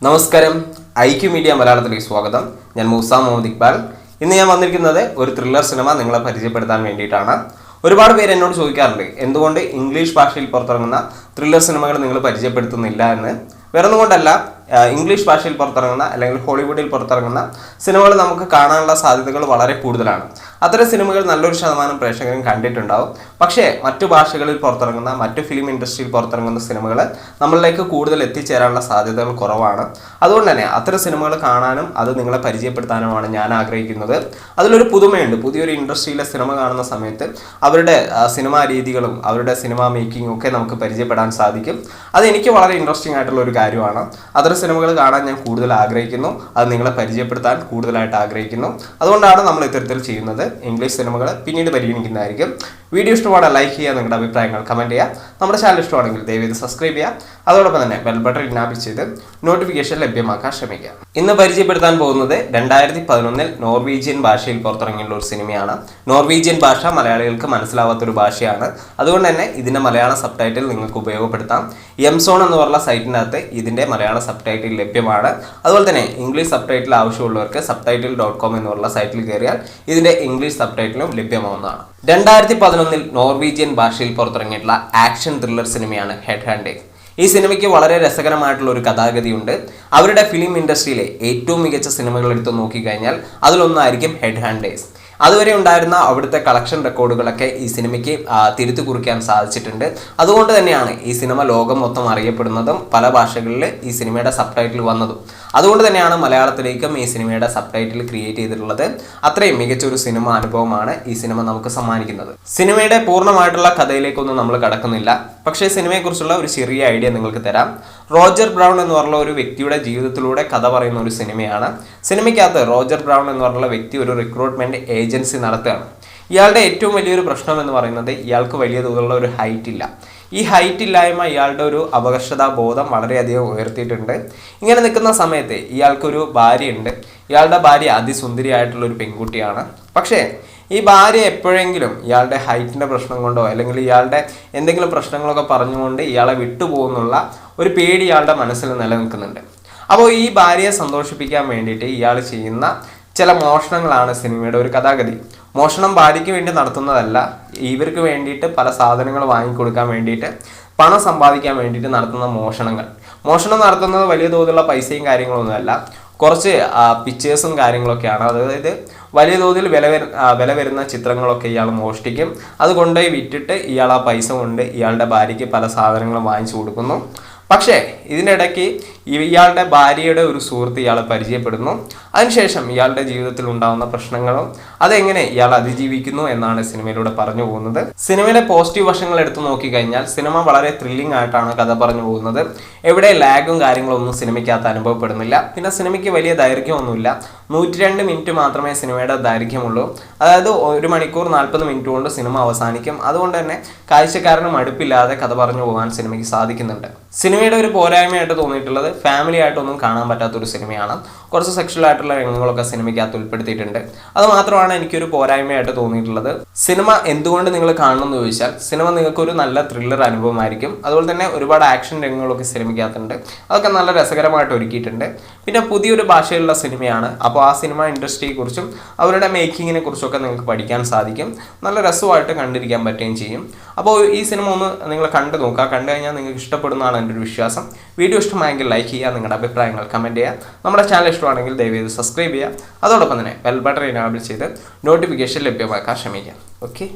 നമസ്കാരം, IQ media മലയാളത്തിലേക്ക് സ്വാഗതം. ഞാൻ മൂസ മുഹമ്മദ് ഇക്ബാൽ. ഇന്ന് ഞാൻ വന്നിരിക്കുന്നത് ഒരു ത്രില്ലർ സിനിമ നിങ്ങളെ പരിചയപ്പെടുത്താൻ വേണ്ടിയിട്ടാണ്. ഒരുപാട് പേര് എന്നോട് ചോദിക്കാറുണ്ട് എന്തുകൊണ്ട് ഇംഗ്ലീഷ് ഭാഷയിൽ പുറത്തിറങ്ങുന്ന ത്രില്ലർ സിനിമകൾ നിങ്ങൾ പരിചയപ്പെടുത്തുന്നില്ല എന്ന്. വേറൊന്നും കൊണ്ടല്ല, ഇംഗ്ലീഷ് ഭാഷയിൽ പുറത്തിറങ്ങുന്ന അല്ലെങ്കിൽ ഹോളിവുഡിൽ പുറത്തിറങ്ങുന്ന സിനിമകൾ നമുക്ക് കാണാനുള്ള സാധ്യതകൾ വളരെ കൂടുതലാണ്. അത്തരം സിനിമകൾ നല്ലൊരു ശതമാനം പ്രേക്ഷകരും കണ്ടിട്ടുണ്ടാവും. പക്ഷേ മറ്റു ഭാഷകളിൽ പുറത്തിറങ്ങുന്ന, മറ്റു ഫിലിം ഇൻഡസ്ട്രിയിൽ പുറത്തിറങ്ങുന്ന സിനിമകൾ നമ്മളിലേക്ക് കൂടുതൽ എത്തിച്ചേരാനുള്ള സാധ്യതകൾ കുറവാണ്. അതുകൊണ്ട് തന്നെ അത്തരം സിനിമകൾ കാണാനും അത് നിങ്ങളെ പരിചയപ്പെടുത്താനുമാണ് ഞാൻ ആഗ്രഹിക്കുന്നത്. അതിലൊരു പുതുമയുണ്ട്. പുതിയൊരു ഇൻഡസ്ട്രിയിലെ സിനിമ കാണുന്ന സമയത്ത് അവരുടെ സിനിമാ രീതികളും അവരുടെ സിനിമാ മേക്കിങ്ങും ഒക്കെ നമുക്ക് പരിചയപ്പെടാൻ സാധിക്കും. അത് എനിക്ക് വളരെ ഇൻട്രസ്റ്റിംഗ് ആയിട്ടുള്ള ഒരു കാര്യമാണ്. അത്തരം സിനിമകൾ കാണാൻ ഞാൻ കൂടുതൽ ആഗ്രഹിക്കുന്നു. അത് നിങ്ങളെ പരിചയപ്പെടുത്താൻ കൂടുതലായിട്ട് ആഗ്രഹിക്കുന്നു. അതുകൊണ്ടാണ് നമ്മൾ ഇത്തരത്തിൽ ചെയ്യുന്നത്. ഇംഗ്ലീഷ് സിനിമകൾ പിന്നീട് പരിഗണിക്കുന്നതായിരിക്കും. വീഡിയോ ഇഷ്ടമാണ് ലൈക്ക് ചെയ്യുക, നിങ്ങളുടെ അഭിപ്രായങ്ങൾ കമൻറ്റ് ചെയ്യുക. നമ്മുടെ ചാനൽ ഇഷ്ടമാണെങ്കിൽ ദയവേത് സബ്സ്ക്രൈബ് ചെയ്യുക. അതോടൊപ്പം തന്നെ ബെൽ ബട്ടൺ ഇനാബിൾ ചെയ്ത് നോട്ടിഫിക്കേഷൻ ലഭ്യമാക്കാൻ ശ്രമിക്കുക. ഇന്ന് പരിചയപ്പെടുത്താൻ പോകുന്നത് 2011 നോർവീജിയൻ ഭാഷയിൽ പുറത്തിറങ്ങിയുള്ള ഒരു സിനിമയാണ്. നോർവീജിയൻ ഭാഷ മലയാളികൾക്ക് മനസ്സിലാവാത്തൊരു ഭാഷയാണ്. അതുകൊണ്ട് തന്നെ ഇതിൻ്റെ മലയാള സബ് ടൈറ്റിൽ നിങ്ങൾക്ക് ഉപയോഗപ്പെടുത്താം. എംസോൺ എന്ന് പറഞ്ഞ സൈറ്റിനകത്ത് ഇതിൻ്റെ മലയാള സബ് ടൈറ്റിൽ ലഭ്യമാണ്. അതുപോലെ തന്നെ ഇംഗ്ലീഷ് സബ് ടൈറ്റിൽ ആവശ്യമുള്ളവർക്ക് subtitle.com എന്നുള്ള സൈറ്റിൽ കയറിയാൽ ഇതിൻ്റെ ഇംഗ്ലീഷ് സബ് ടൈറ്റിലും ലഭ്യമാവുന്നതാണ്. 2011 നോർവീജിയൻ ഭാഷയിൽ പുറത്തിറങ്ങിയിട്ടുള്ള ആക്ഷൻ ത്രില്ലർ സിനിമയാണ് ഹെഡ് ഹണ്ടിങ്. ഈ സിനിമയ്ക്ക് വളരെ രസകരമായിട്ടുള്ള ഒരു കഥാഗതിയുണ്ട്. അവരുടെ ഫിലിം ഇൻഡസ്ട്രിയിലെ ഏറ്റവും മികച്ച സിനിമകൾ എടുത്ത് നോക്കിക്കഴിഞ്ഞാൽ അതിലൊന്നായിരിക്കും ഹെഡ് ഹണ്ടേഴ്സ്. അതുവരെ ഉണ്ടായിരുന്ന അവിടുത്തെ കളക്ഷൻ റെക്കോർഡുകളൊക്കെ ഈ സിനിമയ്ക്ക് തിരുത്തി കുറിക്കാൻ സാധിച്ചിട്ടുണ്ട്. അതുകൊണ്ട് തന്നെയാണ് ഈ സിനിമ ലോകം മൊത്തം അറിയപ്പെടുന്നതും പല ഭാഷകളിൽ ഈ സിനിമയുടെ സബ് ടൈറ്റിൽ വന്നതും. അതുകൊണ്ട് തന്നെയാണ് മലയാളത്തിലേക്കും ഈ സിനിമയുടെ സബ് ടൈറ്റിൽ ക്രിയേറ്റ് ചെയ്തിട്ടുള്ളത്. അത്രയും മികച്ചൊരു സിനിമ അനുഭവമാണ് ഈ സിനിമ നമുക്ക് സമ്മാനിക്കുന്നത്. സിനിമയുടെ പൂർണ്ണമായിട്ടുള്ള കഥയിലേക്കൊന്നും നമ്മൾ കടക്കുന്നില്ല. പക്ഷേ സിനിമയെക്കുറിച്ചുള്ള ഒരു ചെറിയ ഐഡിയ നിങ്ങൾക്ക് തരാം. റോജർ ബ്രൗൺ എന്ന് പറഞ്ഞ ഒരു വ്യക്തിയുടെ ജീവിതത്തിലൂടെ കഥ പറയുന്ന ഒരു സിനിമയാണ്. സിനിമയ്ക്കകത്ത് റോജർ ബ്രൗൺ എന്ന് പറഞ്ഞ വ്യക്തി ഒരു റിക്രൂട്ട്മെന്റ് ഏജൻസി നടത്തുകയാണ്. ഇയാളുടെ ഏറ്റവും വലിയൊരു പ്രശ്നം എന്ന് പറയുന്നത് ഇയാൾക്ക് വലിയ തോതിലുള്ള ഒരു ഹൈറ്റ് ഇല്ല. ഈ ഹൈറ്റ് ഇല്ലായ്മ ഇയാളുടെ ഒരു അപകർഷതാ ബോധം വളരെയധികം ഉയർത്തിയിട്ടുണ്ട്. ഇങ്ങനെ നിൽക്കുന്ന സമയത്ത് ഇയാൾക്കൊരു ഭാര്യയുണ്ട്. ഇയാളുടെ ഭാര്യ അതിസുന്ദരിയായിട്ടുള്ള ഒരു പെൺകുട്ടിയാണ്. പക്ഷേ ഈ ഭാര്യ എപ്പോഴെങ്കിലും ഇയാളുടെ ഹൈറ്റിൻ്റെ പ്രശ്നം കൊണ്ടോ അല്ലെങ്കിൽ ഇയാളുടെ എന്തെങ്കിലും പ്രശ്നങ്ങളൊക്കെ പറഞ്ഞുകൊണ്ട് ഇയാളെ വിട്ടുപോകുന്നുള്ള ഒരു പേടി ഇയാളുടെ മനസ്സിൽ നിലനിൽക്കുന്നുണ്ട്. അപ്പോൾ ഈ ഭാര്യയെ സന്തോഷിപ്പിക്കാൻ വേണ്ടിയിട്ട് ഇയാൾ ചെയ്യുന്ന ചില മോഷണങ്ങളാണ് സിനിമയുടെ ഒരു കഥാഗതി. മോഷണം ഭാര്യയ്ക്ക് വേണ്ടി നടത്തുന്നതല്ല, ഇവർക്ക് വേണ്ടിയിട്ട് പല സാധനങ്ങൾ വാങ്ങിക്കൊടുക്കാൻ വേണ്ടിയിട്ട്, പണം സമ്പാദിക്കാൻ വേണ്ടിയിട്ട് നടത്തുന്ന മോഷണം നടത്തുന്നത് വലിയ തോതിലുള്ള പൈസയും കാര്യങ്ങളൊന്നുമല്ല, കുറച്ച് പിക്ചേഴ്സും കാര്യങ്ങളൊക്കെയാണ്. അതായത് വലിയ തോതിൽ വില വരുന്ന ചിത്രങ്ങളൊക്കെ ഇയാൾ മോഷ്ടിക്കും. അത് കൊണ്ടുപോയി വിറ്റിട്ട് ഇയാൾ ആ പൈസ കൊണ്ട് ഇയാളുടെ ഭാര്യയ്ക്ക് പല സാധനങ്ങളും വാങ്ങിച്ചു കൊടുക്കുന്നു. പക്ഷേ ഇതിനിടയ്ക്ക് ഇയാളുടെ ഭാര്യയുടെ ഒരു സുഹൃത്ത് ഇയാളെ പരിചയപ്പെടുന്നു. അതിനുശേഷം ഇയാളുടെ ജീവിതത്തിൽ ഉണ്ടാകുന്ന പ്രശ്നങ്ങളും അതെങ്ങനെ ഇയാൾ അതിജീവിക്കുന്നു എന്നാണ് സിനിമയിലൂടെ പറഞ്ഞു പോകുന്നത്. സിനിമയിലെ പോസിറ്റീവ് വശങ്ങൾ എടുത്തു നോക്കിക്കഴിഞ്ഞാൽ സിനിമ വളരെ ത്രില്ലിംഗ് ആയിട്ടാണ് കഥ പറഞ്ഞു പോകുന്നത്. എവിടെ ലാഗും കാര്യങ്ങളൊന്നും സിനിമയ്ക്കകത്ത് അനുഭവപ്പെടുന്നില്ല. പിന്നെ സിനിമയ്ക്ക് വലിയ ദൈർഘ്യമൊന്നുമില്ല. 102 മിനിറ്റ് മാത്രമേ സിനിമയുടെ ദൈർഘ്യമുള്ളൂ. അതായത് 1 മണിക്കൂർ 40 മിനിറ്റ് കൊണ്ട് സിനിമ അവസാനിക്കും. അതുകൊണ്ട് തന്നെ കാഴ്ചക്കാരന് മടുപ്പില്ലാതെ കഥ പറഞ്ഞു പോകാൻ സിനിമയ്ക്ക് സാധിക്കുന്നുണ്ട്. സിനിമയുടെ ഒരു പോരായ്മയായിട്ട് തോന്നിയിട്ടുള്ളത് ഫാമിലി ആയിട്ടൊന്നും കാണാൻ പറ്റാത്തൊരു സിനിമയാണ്. കുറച്ച് സെക്ഷൽ ആയിട്ടുള്ള രംഗങ്ങളൊക്കെ സിനിമയ്ക്കകത്ത് ഉൾപ്പെടുത്തിയിട്ടുണ്ട്. അത് മാത്രമാണ് എനിക്കൊരു പോരായ്മയായിട്ട് തോന്നിയിട്ടുള്ളത്. സിനിമ എന്തുകൊണ്ട് നിങ്ങൾ കാണണമെന്ന് ചോദിച്ചാൽ സിനിമ നിങ്ങൾക്കൊരു നല്ല ത്രില്ലർ അനുഭവമായിരിക്കും. അതുപോലെ തന്നെ ഒരുപാട് ആക്ഷൻ രംഗങ്ങളൊക്കെ സിനിമയ്ക്കകത്തുണ്ട്. അതൊക്കെ നല്ല രസകരമായിട്ട് ഒരുക്കിയിട്ടുണ്ട്. പിന്നെ പുതിയൊരു ഭാഷയിലുള്ള സിനിമയാണ്. അപ്പോൾ ആ സിനിമ ഇൻഡസ്ട്രിയെക്കുറിച്ചും അവരുടെ മേക്കിങ്ങിനെ കുറിച്ചൊക്കെ നിങ്ങൾക്ക് പഠിക്കാൻ സാധിക്കും. നല്ല രസമായിട്ട് കണ്ടിരിക്കാൻ പറ്റുകയും ചെയ്യും. അപ്പോൾ ഈ സിനിമ ഒന്ന് നിങ്ങൾ കണ്ടു നോക്കുക. കണ്ടു കഴിഞ്ഞാൽ നിങ്ങൾക്ക് ഇഷ്ടപ്പെടുന്നതാണ് എൻ്റെ ഒരു വിശ്വാസം. വീഡിയോ ഇഷ്ടമായെങ്കിൽ ലൈക്ക് ചെയ്യുക, നിങ്ങളുടെ അഭിപ്രായങ്ങൾ കമൻറ്റ് ചെയ്യുക. നമ്മുടെ ചാനൽ ഇഷ്ടമാണെങ്കിൽ ദയവേത് സബ്സ്ക്രൈബ് ചെയ്യുക. അതോടൊപ്പം തന്നെ ബെൽ ബട്ടൺ എനാബിൾ ചെയ്ത് നോട്ടിഫിക്കേഷൻ ലഭ്യമാക്കാൻ ശ്രമിക്കുക. ഓക്കെ.